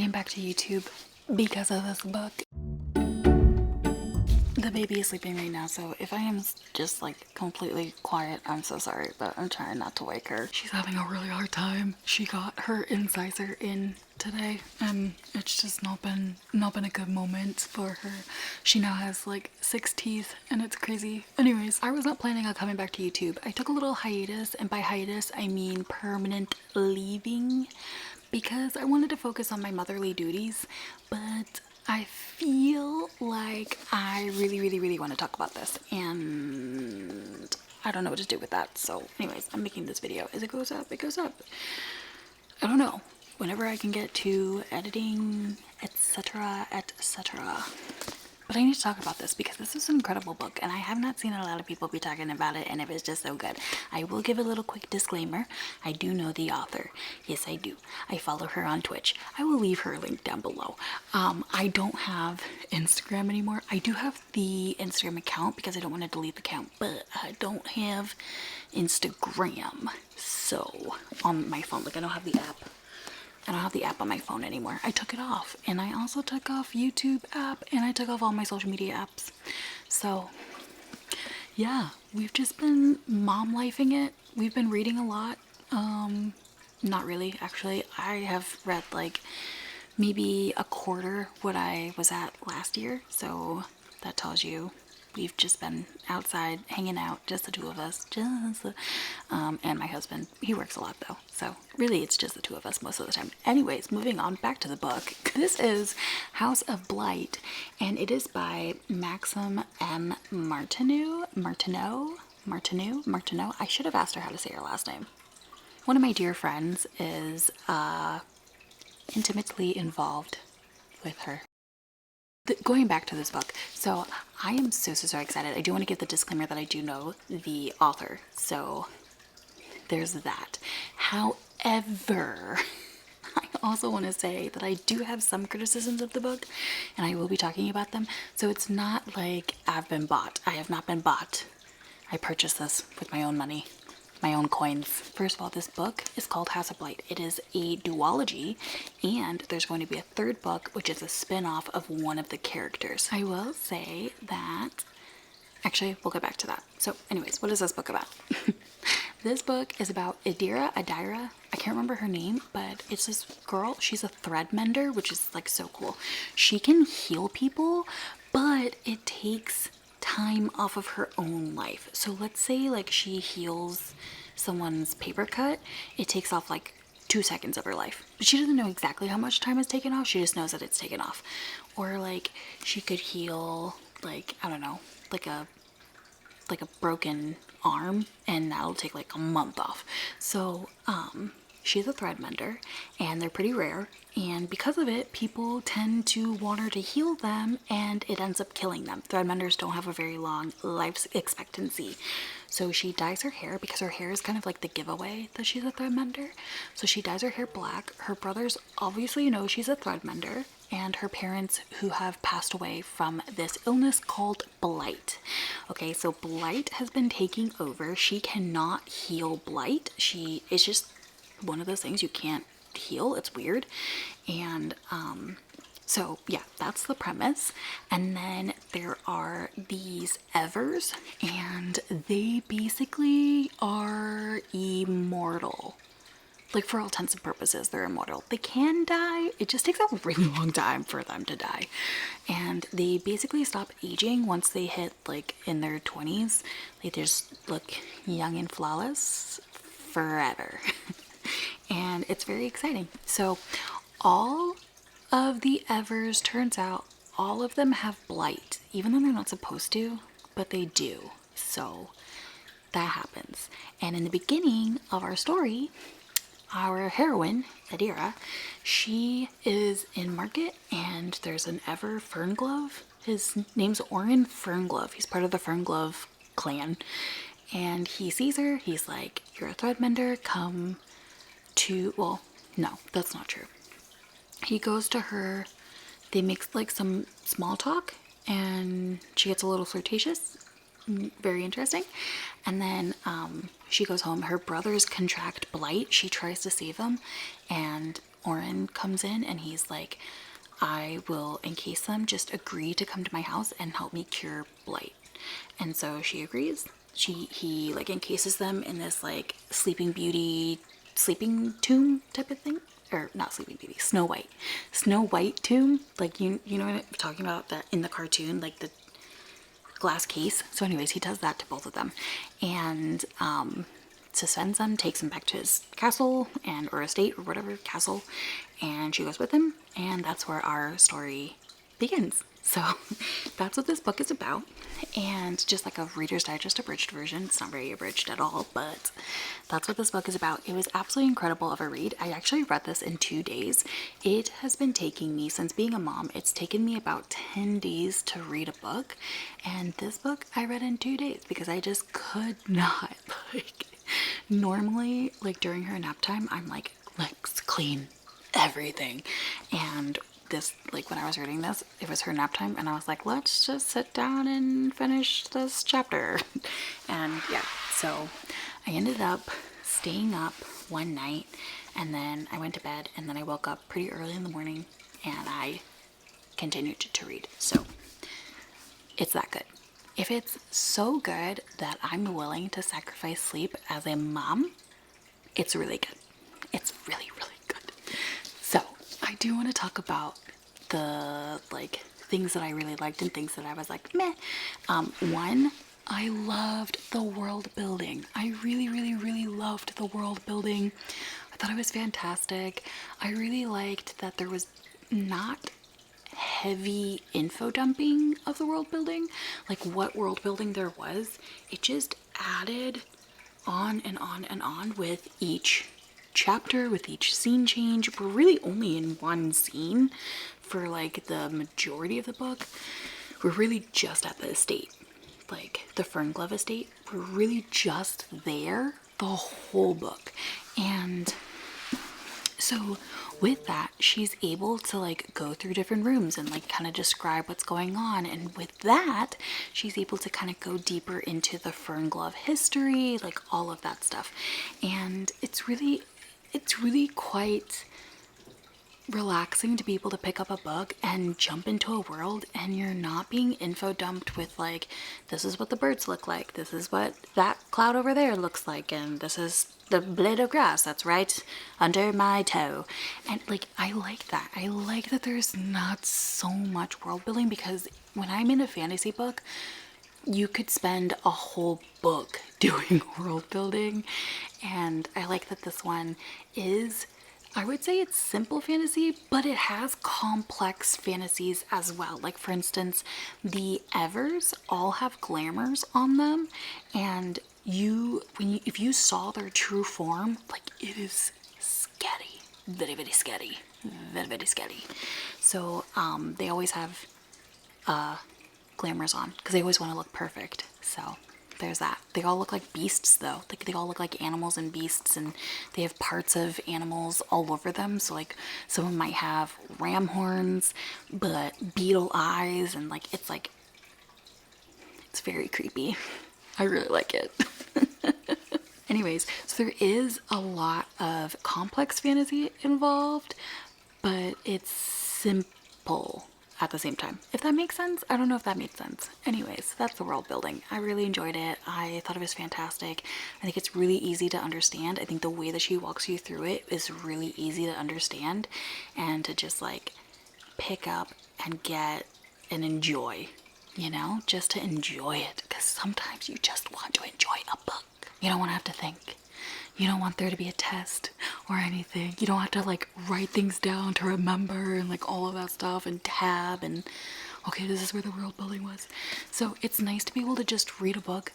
came back to YouTube because of this book. The baby is sleeping right now, so if I am just like completely quiet, I'm so sorry, but I'm trying not to wake her. She's having a really hard time. She got her incisor in today and it's just not been a good moment for her. She now has like 6 teeth and it's crazy. Anyways, I was not planning on coming back to YouTube. I took a little hiatus, and by hiatus I mean permanent leaving, because I wanted to focus on my motherly duties, but I feel like I really want to talk about this and I don't know what to do with that. So anyways, I'm making this video. As it goes up, it goes up. I don't know. Whenever I can get to editing, etc, etc. But I need to talk about this because this is an incredible book and I have not seen a lot of people be talking about it, and it is just so good. I will give a little quick disclaimer. I do know the author. Yes, I do. I follow her on Twitch. I will leave her link down below. I don't have Instagram anymore. I do have the Instagram account because I don't want to delete the account, but I don't have Instagram. So on my phone, like I don't have the app. I don't have the app on my phone anymore. I took it off, and I also took off YouTube app, and I took off all my social media apps. So yeah, we've just been mom lifing it. We've been reading a lot. Not really, actually. I have read like maybe a quarter what I was at last year, so that tells you we've just been outside hanging out, just the two of us, and my husband. He works a lot though, so really it's just the two of us most of the time. Anyways, moving on back to the book. This is House of Blight, and it is by Maxim M. Martineau. I should have asked her how to say her last name. One of my dear friends is intimately involved with her. Going back to this book, so I am so excited. I do want to give the disclaimer that I do know the author, so there's that. However, I also want to say that I do have some criticisms of the book, and I will be talking about them. So it's not like I've been bought. I have not been bought. I purchased this with my own money, my own coins. First of all, this book is called House of Blight. It is a duology, and there's going to be a third book, which is a spin-off of one of the characters. I will say that, actually, we'll get back to that. So anyways, what is this book about? This book is about Adira, I can't remember her name, but it's this girl. She's a thread mender, which is like so cool. She can heal people, but it takes time off of her own life. So let's say like she heals someone's paper cut, it takes off like 2 seconds of her life, but she doesn't know exactly how much time is taken off. She just knows that it's taken off. Or like she could heal like, I don't know, like a broken arm, and that'll take like a month off. So she's a thread mender, and they're pretty rare, and because of it, people tend to want her to heal them, and it ends up killing them. Thread menders don't have a very long life expectancy. So she dyes her hair, because her hair is kind of like the giveaway that she's a thread mender. So she dyes her hair black. Her brothers obviously know she's a thread mender, and her parents, who have passed away from this illness called Blight. Okay, so Blight has been taking over. She cannot heal Blight. It's just one of those things you can't heal. It's weird. And so yeah, that's the premise. And then there are these Evers, and they basically are immortal. Like, for all intents and purposes, they're immortal. They can die. It just takes a really long time for them to die. And they basically stop aging once they hit, like, in their 20s. They just look young and flawless forever. And it's very exciting. So all of the Evers, turns out, all of them have Blight. Even though they're not supposed to, but they do. So that happens. And in the beginning of our story, our heroine, Adira, she is in market, and there's an Ever Fernglove. His name's Orin Fernglove. He's part of the Fernglove clan. And he sees her. He's like, "You're a threadmender. Come to..." Well, no, that's not true. He goes to her. They make like some small talk, and she gets a little flirtatious. Very interesting. And then she goes home. Her brothers contract Blight. She tries to save them, and Oren comes in and he's like, I will encase them. Just agree to come to my house and help me cure Blight. And so she agrees. He like encases them in this like Sleeping Beauty, sleeping tomb type of thing. Or not Sleeping Beauty, Snow White tomb. Like you know what I'm talking about, that in the cartoon, like the glass case. So anyways, he does that to both of them, and suspends them, takes them back to his castle or estate or whatever castle, and she goes with him, and that's where our story begins. So that's what this book is about, and just like a Reader's Digest abridged version. It's not very abridged at all, but that's what this book is about. It was absolutely incredible of a read. I actually read this in 2 days. It has been taking me, since being a mom, it's taken me about 10 days to read a book, and this book I read in 2 days because I just could not. Like, normally, like during her nap time, I'm like, let's clean everything, and this, like when I was reading this, it was her nap time, and I was like, let's just sit down and finish this chapter. And yeah, so I ended up staying up one night, and then I went to bed, and then I woke up pretty early in the morning, and I continued to read. So it's that good. If it's so good that I'm willing to sacrifice sleep as a mom, it's really good. It's really, really good. So I do want to talk about the like things that I really liked and things that I was like, meh. One, I loved the world building. I really, really, really loved the world building. I thought it was fantastic. I really liked that there was not heavy info dumping of the world building. Like what world building there was, it just added on and on and on with each chapter, with each scene change. We're really only in one scene for like the majority of the book. We're really just at the estate, like the Fernglove estate. We're really just there the whole book. And so with that, she's able to like go through different rooms and like kind of describe what's going on. And with that, she's able to kind of go deeper into the Fernglove history, like all of that stuff. And it's really quite relaxing to be able to pick up a book and jump into a world, and you're not being info dumped with like, this is what the birds look like, this is what that cloud over there looks like, and this is the blade of grass that's right under my toe. And like, I like that. I like that there's not so much world building, because when I'm in a fantasy book, you could spend a whole book doing world building, and I like that this one is, I would say it's simple fantasy, but it has complex fantasies as well. Like for instance, the Evers all have glamours on them, and if you saw their true form, like it is scary, very, very scary, very, very scary. So they always have glamours on because they always want to look perfect. So there's that. They all look like beasts though. Like they all look like animals and beasts, and they have parts of animals all over them. So like someone might have ram horns but beetle eyes, and like it's very creepy. I really like it. Anyways, so there is a lot of complex fantasy involved, but it's simple at the same time, if that makes sense. I don't know if that made sense. Anyways, that's the world building. I really enjoyed it. I thought it was fantastic. I think it's really easy to understand. I think the way that she walks you through it is really easy to understand and to just like pick up and get and enjoy, you know, just to enjoy it, because sometimes you just want to enjoy a book. You don't want to have to think. You don't want there to be a test or anything. You don't have to like write things down to remember and like all of that stuff and tab and okay, this is where the world building was. So it's nice to be able to just read a book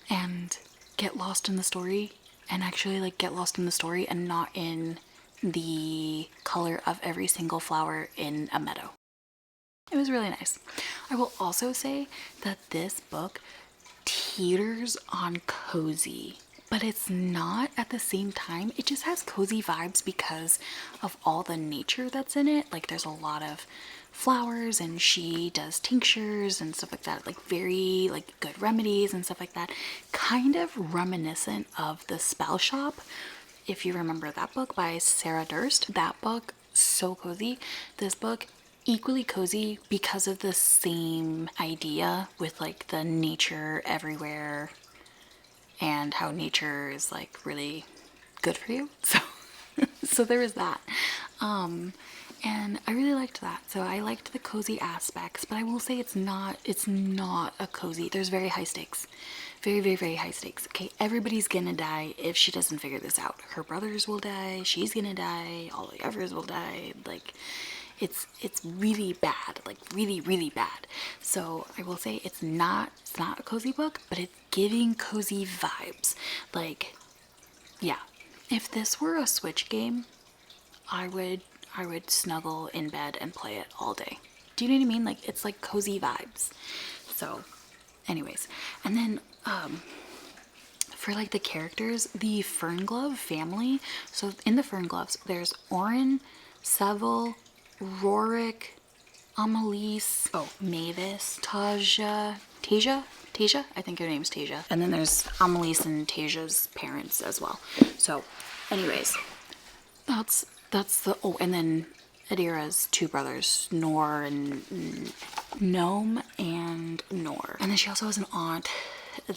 and get lost in the story, and actually like get lost in the story and not in the color of every single flower in a meadow. It was really nice. I will also say that this book teeters on cozy, but it's not at the same time. It just has cozy vibes because of all the nature that's in it. Like there's a lot of flowers, and she does tinctures and stuff like that, like very like good remedies and stuff like that, kind of reminiscent of The Spell Shop, if you remember that book by Sarah Durst. That book, so cozy. This book, equally cozy because of the same idea with like the nature everywhere and how nature is like really good for you. So there was that. And I really liked that. So I liked the cozy aspects, but I will say it's not a cozy. There's very high stakes. Very, very, very high stakes. Okay, everybody's gonna die if she doesn't figure this out. Her brothers will die, she's gonna die, all the others will die. Like, it's really bad, like really, really bad. So I will say it's not a cozy book, but it's giving cozy vibes. Like, yeah. If this were a Switch game, I would snuggle in bed and play it all day. Do you know what I mean? Like, it's like cozy vibes. So anyways, and then for like the characters, the Fernglove family. So in the Ferngloves, there's Orin, Seville, Rorik, Amelise, Mavis, Tasia, I think her name's Tasia. And then there's Amelise and Tasia's parents as well. So anyways, that's the, and then Adira's two brothers, Nor and Gnome and Nor. And then she also has an aunt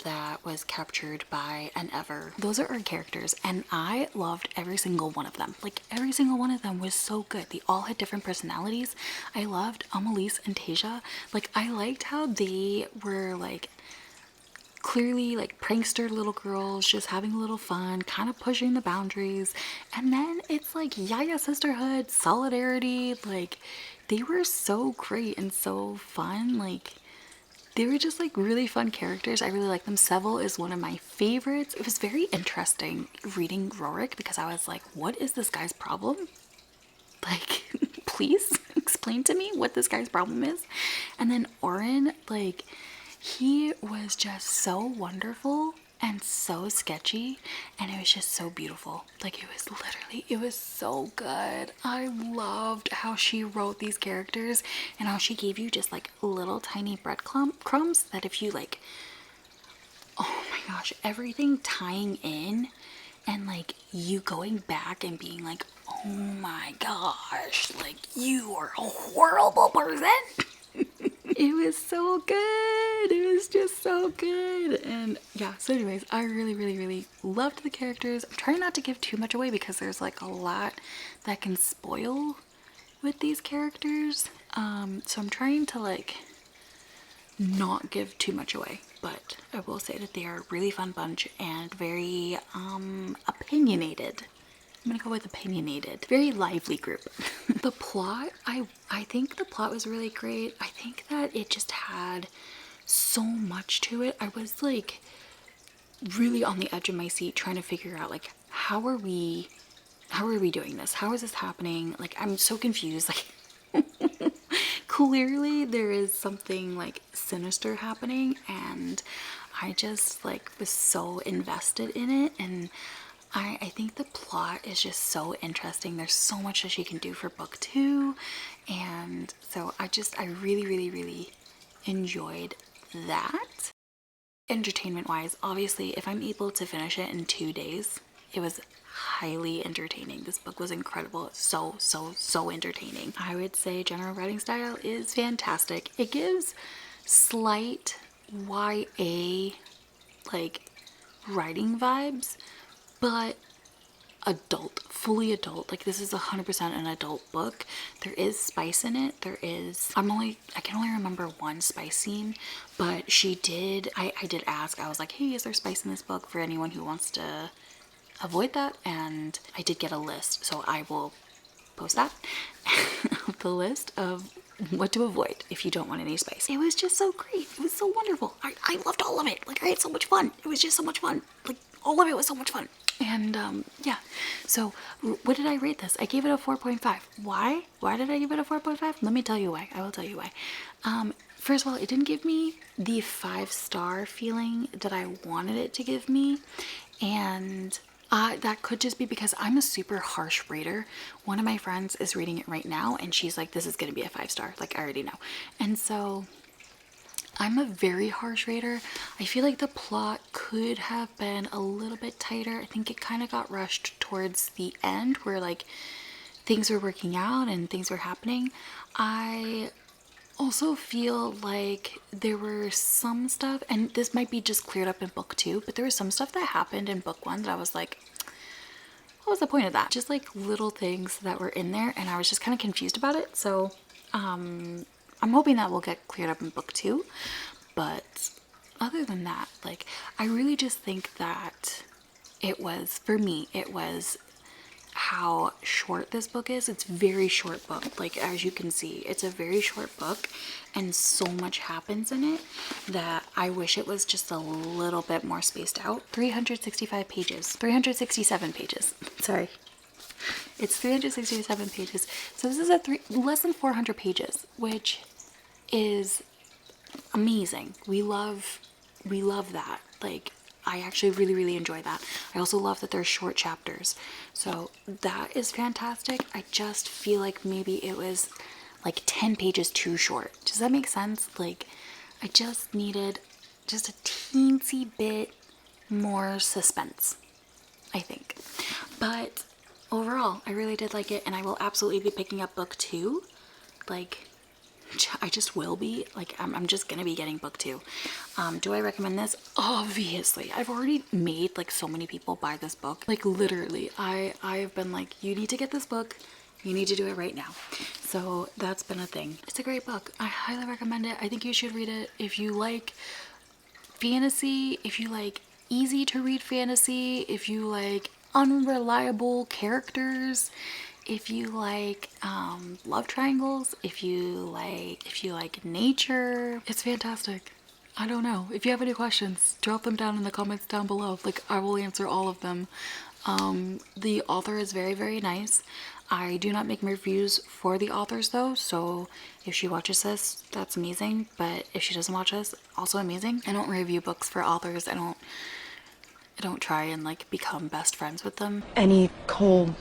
that was captured by an Ever. Those are our characters, and I loved every single one of them. Like, every single one of them was so good. They all had different personalities. I loved Amelise and Tasia. Like, I liked how they were like clearly like prankster little girls, just having a little fun, kind of pushing the boundaries. And then it's like Yaya sisterhood, solidarity. Like, they were so great and so fun. Like, they were just like really fun characters. I really like them. Seville is one of my favorites. It was very interesting reading Rorik because I was like, what is this guy's problem? Like, please explain to me what this guy's problem is. And then Orin, like, he was just so wonderful and so sketchy, and it was just so beautiful. Like, it was so good. I loved how she wrote these characters and how she gave you just like little tiny breadcrumbs that if you like, oh my gosh, everything tying in, and like you going back and being like, oh my gosh, like, you are a horrible person. It was so good. It was just so good. And yeah, so anyways, I really, really, really loved the characters. I'm trying not to give too much away because there's like a lot that can spoil with these characters. So I'm trying to like not give too much away, but I will say that they are a really fun bunch and very opinionated. I'm gonna go with opinionated. Very lively group. The plot, I think the plot was really great. I think that it just had so much to it. I was like really on the edge of my seat trying to figure out like, how are we doing this? How is this happening? Like, I'm so confused. Like, clearly there is something like sinister happening, and I just like was so invested in it. And I think the plot is just so interesting. There's so much that she can do for book 2, and so I really, really, really enjoyed that. Entertainment wise, obviously, if I'm able to finish it in 2 days, it was highly entertaining. This book was incredible. So entertaining. I would say general writing style is fantastic. It gives slight YA like writing vibes, but adult, fully adult. Like, this is 100% an adult book. There is spice in it. There is, I can only remember one spice scene, but I did ask, I was like, hey, is there spice in this book for anyone who wants to avoid that? And I did get a list, so I will post that. The list of what to avoid if you don't want any spice. It was just so great. It was so wonderful. I loved all of it. Like, I had so much fun. It was just so much fun. Like, all of it was so much fun. And yeah, so what did I rate this? I gave it a 4.5. Why did I give it a 4.5? Let me tell you why. I will tell you why. first of all, it didn't give me the 5-star feeling that I wanted it to give me. And that could just be because I'm a super harsh rater. One of my friends is reading it right now and she's like, this is going to be a 5-star. Like, I already know. And so I'm a very harsh rater. I feel like the plot could have been a little bit tighter. I think it kind of got rushed towards the end where like things were working out and things were happening. I also feel like there were some stuff, and this might be just cleared up in book 2, but there was some stuff that happened in book 1 that I was like, what was the point of that? Just like little things that were in there and I was just kind of confused about it. So I'm hoping that will get cleared up in book 2. But other than that, like, I really just think that it was, for me, it was how short this book is. It's a very short book. Like, as you can see, it's a very short book and so much happens in it that I wish it was just a little bit more spaced out. 365 pages, 367 pages, sorry. It's 367 pages. So this is less than 400 pages, which is amazing. We love that. Like, I actually really enjoy that. I also love that there's short chapters. So that is fantastic. I just feel like maybe it was like 10 pages too short. Does that make sense? Like, I just needed just a teensy bit more suspense, I think. But overall, I really did like it, and I will absolutely be picking up book 2. Like, I just will be. Like, I'm just gonna be getting book 2. Do I recommend this? Obviously. I've already made like so many people buy this book. Like, literally, I've been like, you need to get this book. You need to do it right now. So that's been a thing. It's a great book. I highly recommend it. I think you should read it if you like fantasy, if you like easy to read fantasy, if you like unreliable characters, if you like love triangles, if you like nature. It's fantastic. I don't know. If you have any questions, drop them down in the comments down below. Like, I will answer all of them. The author is very nice. I do not make my reviews for the authors though, so if she watches this, that's amazing. But if she doesn't watch this, also amazing. I don't review books for authors. I don't try and like become best friends with them. Any cold,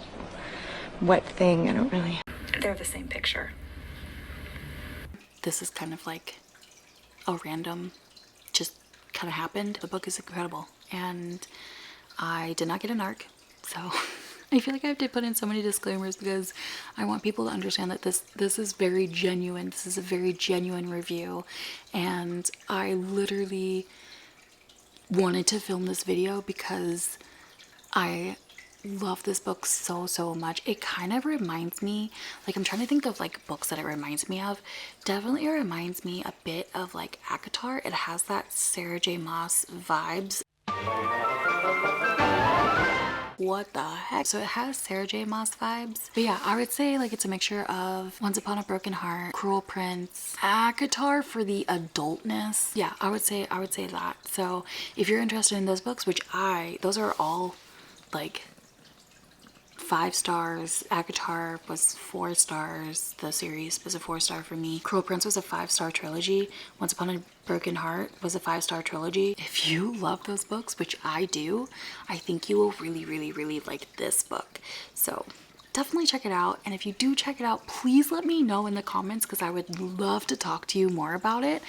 wet thing, I don't really. They're the same picture. This is kind of like a random, just kind of happened. The book is incredible, and I did not get an ARC, so I feel like I have to put in so many disclaimers because I want people to understand that this is very genuine. This is a very genuine review, and I literally wanted to film this video because I love this book so much. It kind of reminds me, like, I'm trying to think of like books that it reminds me of. Definitely reminds me a bit of like ACOTAR. It has that Sarah J Maas vibes. What the heck? So it has Sarah J Maas vibes. But yeah, I would say like it's a mixture of Once Upon a Broken Heart, Cruel Prince, ACOTAR for the adultness. Yeah, I would say that. So if you're interested in those books, which those are all like 5 stars. ACOTAR was 4 stars. The series was a 4-star for me. Cruel Prince was a 5-star trilogy. Once Upon a Broken Heart was a 5-star trilogy. If you love those books, which I do, I think you will really like this book. So definitely check it out. And if you do check it out, please let me know in the comments because I would love to talk to you more about it.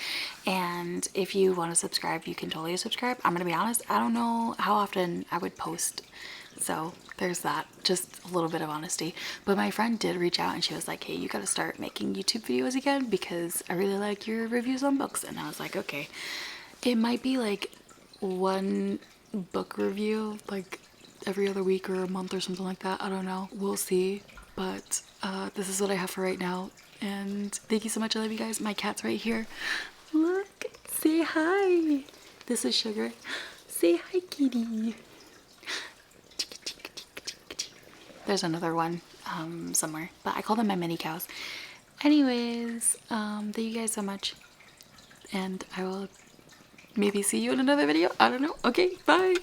And if you want to subscribe, you can totally subscribe. I'm gonna be honest, I don't know how often I would post, so there's that, just a little bit of honesty. But my friend did reach out and she was like, hey, you gotta start making YouTube videos again because I really like your reviews on books. And I was like, okay. It might be like one book review like every other week or a month or something like that. I don't know, we'll see. But this is what I have for right now, and thank you so much. I love you guys. My cat's right here. Look, say hi. This is Sugar. Say hi, kitty. There's another one somewhere, but I call them my mini cows. Anyways, thank you guys so much, and I will maybe see you in another video. I don't know. Okay, bye.